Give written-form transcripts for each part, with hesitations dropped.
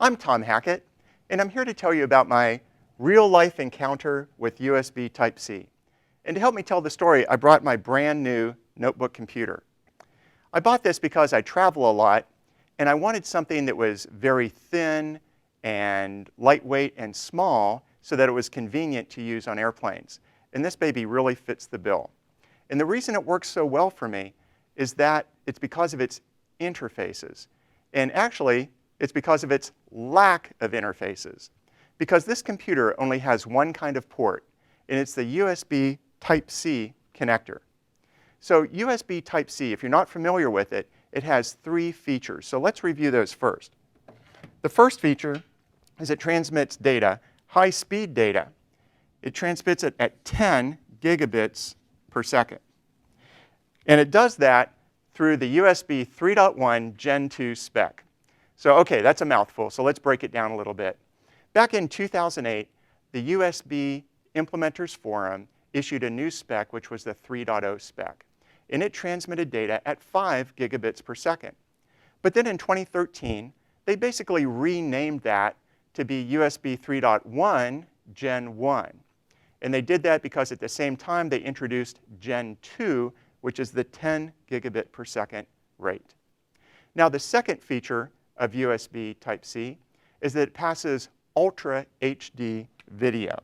I'm Tom Hackett, and I'm here to tell you about my real-life encounter with USB Type-C. And to help me tell the story, I brought my brand new notebook computer. I bought this because I travel a lot, and I wanted something that was very thin and lightweight and small so that it was convenient to use on airplanes. And this baby really fits the bill. And the reason it works so well for me is that it's because of its interfaces. And actually, it's because of its lack of interfaces. Because this computer only has one kind of port, and it's the USB Type-C connector. So USB Type-C, if you're not familiar with it, it has three features. So let's review those first. The first feature is it transmits data, high-speed data. It transmits it at 10 gigabits per second. And it does that through the USB 3.1 Gen 2 spec. So okay, that's a mouthful, so let's break it down a little bit. Back in 2008, the USB Implementers Forum issued a new spec, which was the 3.0 spec. And it transmitted data at 5 gigabits per second. But then in 2013, they basically renamed that to be USB 3.1 Gen 1. And they did that because at the same time they introduced Gen 2, which is the 10 gigabit per second rate. Now the second feature of USB Type-C is that it passes Ultra HD video.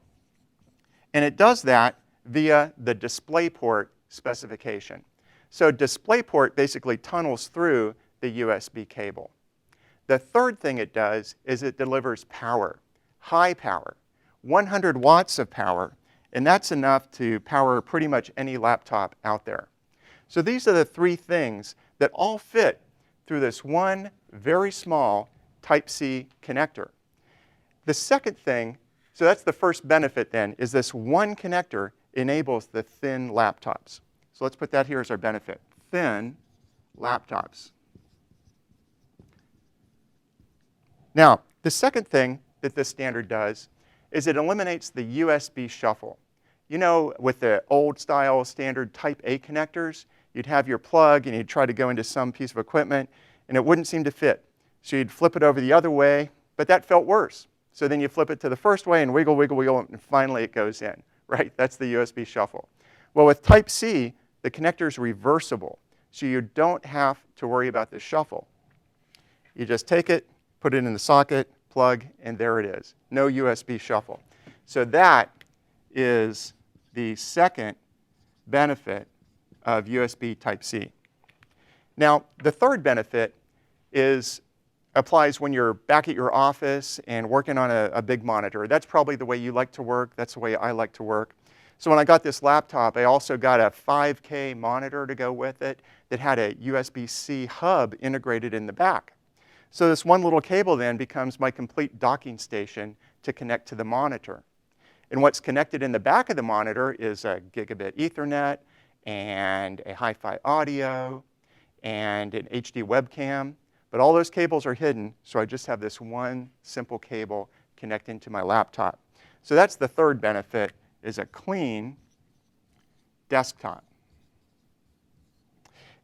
And it does that via the DisplayPort specification. So DisplayPort basically tunnels through the USB cable. The third thing it does is it delivers power, high power, 100 watts of power, and that's enough to power pretty much any laptop out there. So these are the three things that all fit through this one very small Type-C connector. The second thing, so that's the first benefit then, is this one connector enables the thin laptops. So let's put that here as our benefit, thin laptops. Now, the second thing that this standard does is it eliminates the USB shuffle. You know, with the old style standard Type A connectors, you'd have your plug and you'd try to go into some piece of equipment and it wouldn't seem to fit. So you'd flip it over the other way, but that felt worse. So then you flip it to the first way and wiggle, wiggle, wiggle, and finally it goes in, right? That's the USB shuffle. Well, with Type-C, the connector is reversible, so you don't have to worry about the shuffle. You just take it, put it in the socket, plug, and there it is. No USB shuffle. So that is the second benefit of USB Type-C. Now, the third benefit applies when you're back at your office and working on a big monitor. That's probably the way you like to work. That's the way I like to work. So when I got this laptop, I also got a 5K monitor to go with it that had a USB-C hub integrated in the back. So this one little cable then becomes my complete docking station to connect to the monitor. And what's connected in the back of the monitor is a gigabit Ethernet and a hi-fi audio and an HD webcam. But all those cables are hidden, so I just have this one simple cable connecting to my laptop. So that's the third benefit, is a clean desktop.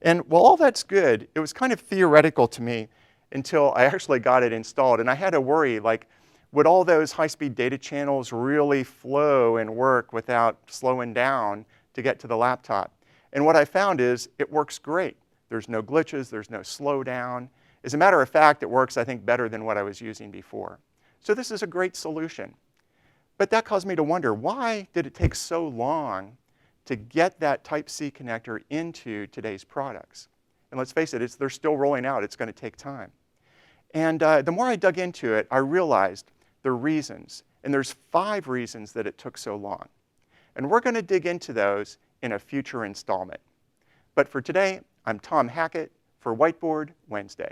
And while all that's good, it was kind of theoretical to me until I actually got it installed. And I had to worry, like, would all those high-speed data channels really flow and work without slowing down to get to the laptop? And what I found is it works great. There's no glitches, there's no slowdown. As a matter of fact, it works, I think, better than what I was using before. So this is a great solution. But that caused me to wonder, why did it take so long to get that Type-C connector into today's products? And let's face it, they're still rolling out. It's going to take time. And the more I dug into it, I realized the reasons. And there's 5 reasons that it took so long. And we're going to dig into those in a future installment. But for today, I'm Tom Hackett for Whiteboard Wednesday.